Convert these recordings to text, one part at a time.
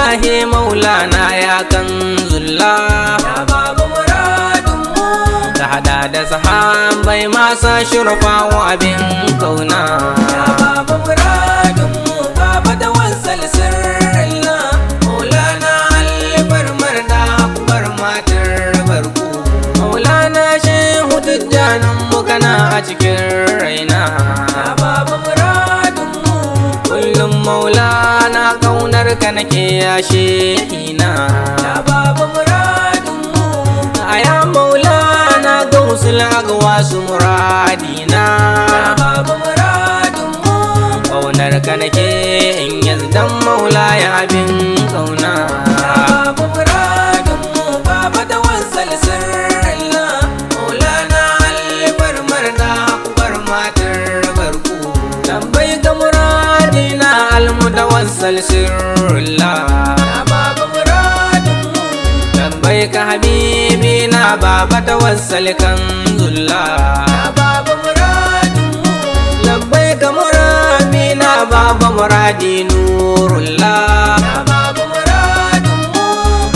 ilahi maulana ya kanzullah, ya baba muradinmu. ka hada da sahabai masu shurfawa abin kauna. Ya baba muradinmu, baba da wansal sirrillah, maulana alfarmar da akbar matar barku. Maulana shehu tijjaninmu kana a cikin raina, Ya baba muradinmu, kullum maulana kaunar ka nake ya shehina. ya baba muradinmu, Aya maulana gausul agwa su muradina, ya baba muradinmu. kaunar ka nake in yazdan maula ya abin kauna. Baba muradinmu, baba da wansal sirrillah, maulana alfarmar da akbar matar barku. Lambai ga muradina almutawassal sirrullah, Ya baba muradinmu, lambai ka habibina baba tawassal kanzullah, ya baba muradinmu, lambai ka muradina baba muradi nurullah. ya baba muradinmu,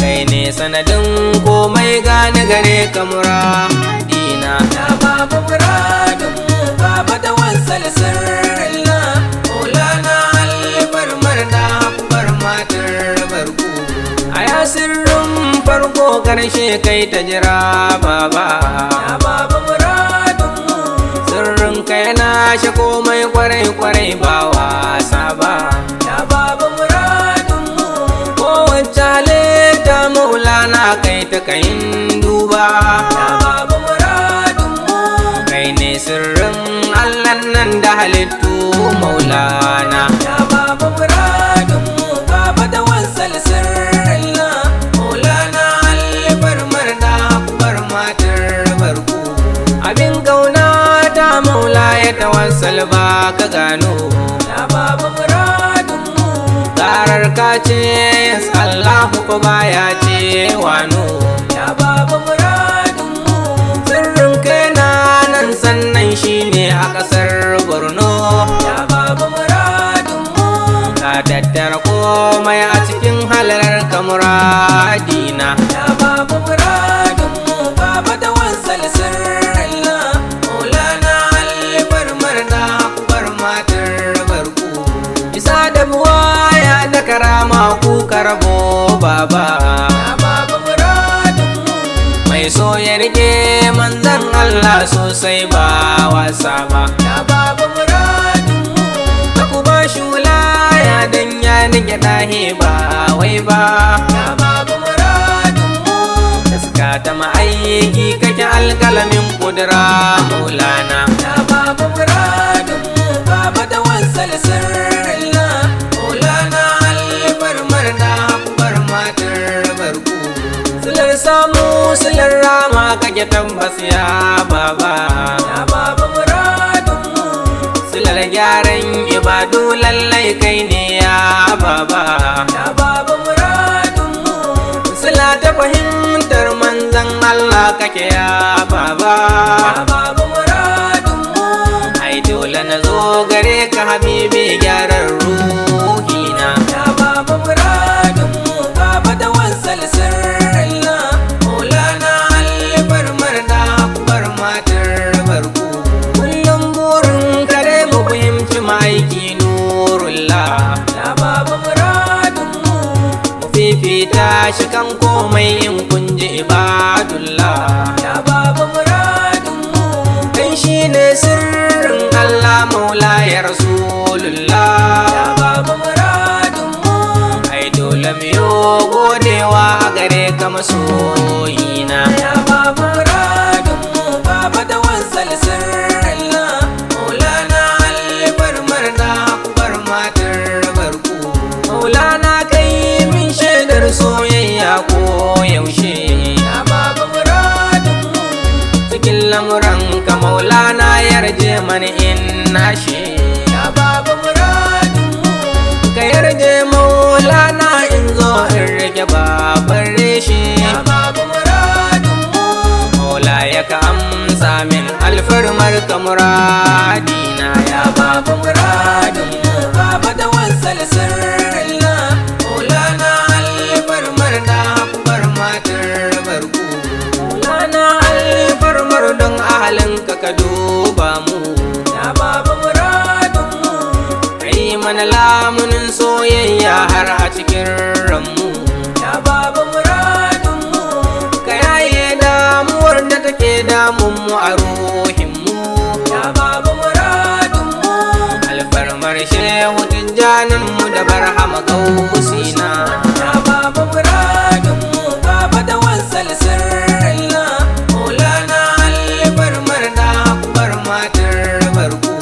Kai ne sanadin komai gane gare ka muradina. ya baba muradinmu, baba da wansal sirrillah, maulana alfarmar da akbar matar barku. Aya sirrin farko karshe kai ta jira baba, Ya baba muradinmu, sirrin ka yana shi komai kwarai kwarai ba wasa ba. ya baba muradinmu, Kowace halitta maulana kai ta kayin duba, ya baba muradinmu, kai ne sirrin Allah nan da halittu maulana. ya baba muradinmu, baba da wansal sirrillah, maulana alfarmar da akbar matar barku. Abin kauna ta maula ya tawassal ba ka gano, Ya baba muradinmu, karar ka ce yes Allahu ko baya ce wano. ya baba muradinmu, Sirrin kai na nan sannan shine a ƙasar Borno, ya baba muradinmu, ka tattara komai a cikin halalar ka muradina. ya baba muradinmu, baba da wansal sirrillah, maulana alfarmar da akbar matar barku. Isa da buwaya da karama ku karbo baba, Ya baba muradinmu, mai so ya rike manzan Allah sosai ba wasa ba. ya baba muradinmu, Ku ba shi wulaya dan ya nike dahe ba wai ba. ya baba muradinmu, Taska ta ma'aiki kake alkalamin kudura maulana. ya baba muradinmu, baba da wansal sirrillah, maulana alfarmar da akbar matar barku. Silar samu silar rama kake tabbas ya baba, Ya baba muradinmu, silar gyaran ibadu lallai kai ne ya baba. ya baba muradinmu, Sila ta fahimtar manzan Allah kake ya baba. ya baba muradinmu, Ai dole na zo gare ka habibi gyaran ruhina. ya baba muradinmu, baba da wansal sirrillah, maulana alfarmar da akbar matar barku. Kullum burin kare mu fahimci ma'aiki nurullah, Ya baba muradinmu, mu fifita shi kan komai in kun ji ibadullah. ya baba muradinmu, Kai shi ne sirrin Allah maula ya rasulullah. ya baba muradinmu, Ai dole mu yo godewa a gare ka masoyina. ya baba muradinmu, baba da wansal sirrillah, maulana alfarmar da akbar matar barku. Maulana kai min shaidar soyayya ko yaushe, Ya baba muradinmu, cikin lamuran ka maulana yarje mani in nashe. ya baba muradinmu, Ka yarje maulana in zo in rage babar reshe. ya baba muradinmu, Maula ya ka amsa min alfarmar ka muradina ya ya baba muradinmu, baba da wansal sirrillah, maulana duba mu, ya baba muradinmu, kai mana lamunin soyayya har a cikin ranmu, ya baba muradinmu, ka yaye damuwar da take damun mu a ruhinmu, ya baba muradinmu, alfarmar shehu tijjanin mu da barhama gausina, ya baba muradinmu, baba da wansal sirrilla, maulana alfarmar da akbar matar barku,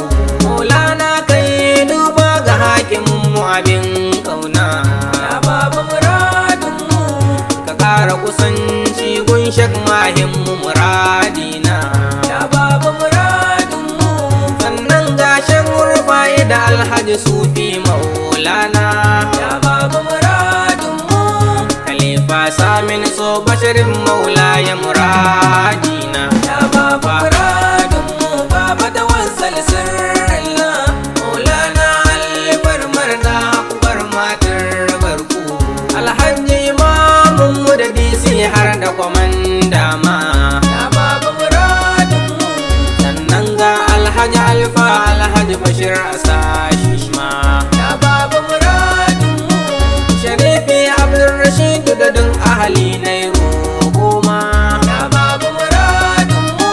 maulana kai duba ga hakimin mu abin kauna, ya baba muradinmu, ka ƙara kusanci gun shak mahin mu muradina, ya baba muradinmu, sannan gashin rufa'i da alhaji sufi maulana, ya baba muradinmu, khalifa samin so basharin maulaya muradina, ya baba muradinmu, baba da wansal sirrilla, maulana alfarmar da akbar matar barku, alhaji imamun mu da dc har da kwamanda ma, ya baba muradinmu, sannan ga alhaji alfa alhaji bashir asashi ma, ya baba muradinmu, sharifi abdulrashid da dun ahali na roƙo ma, ya baba muradinmu,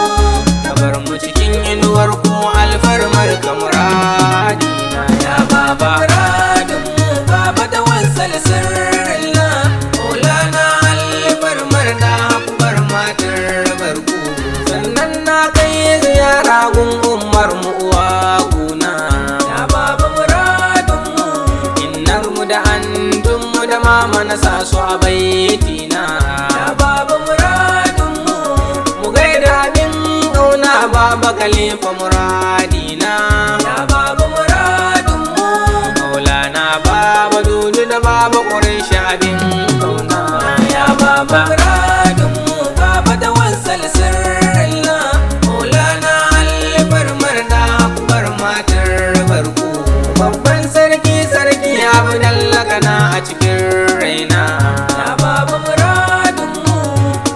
ka bar mu cikin inuwar ku alfarmar kamuradina, ya baba muradinmu, baba da wansal sirrilla, maulana alfarmar da akbar matar barku, sannan na kai ziyara gun ummar mu uwa guna, ya baba muradinmu, innar mu da antun mu da mama na sa su a baitina, ya baba muradinmu, mu gaida abin ƙauna baba khalifa muradina, ya baba muradinmu, maulana baba dudu da baba ƙurin abin ƙauna, ya baba muradinmu, baba da wansal sirrilla, maulana alfarmar da akbar matar barku, babban sarki sarki abdalla kana a cikin raina, ya baba muradinmu,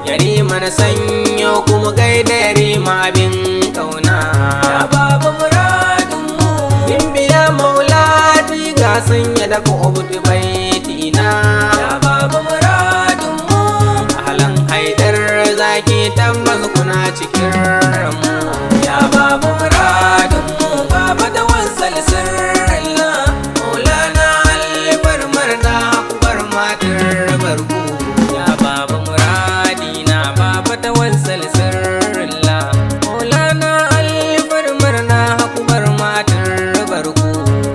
yarima na sanyo kuma gaida yarima abin ƙauna, ya baba muradinmu, Gimbiya maulati ga sanya da kubutu baitina, ya baba muradinmu, ahlan haidar zaki tabbas kuna cikin ranmu, ya baba muradinmu, baba da wansal sirrilla, maulana alfarmar da akbar matar barku, ya baba muradina baba ta wansal sirrilla, maulana alfarmar da akbar matar barku,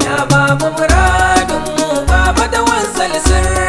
ya baba muradinmu, baba da wansal sirrilla.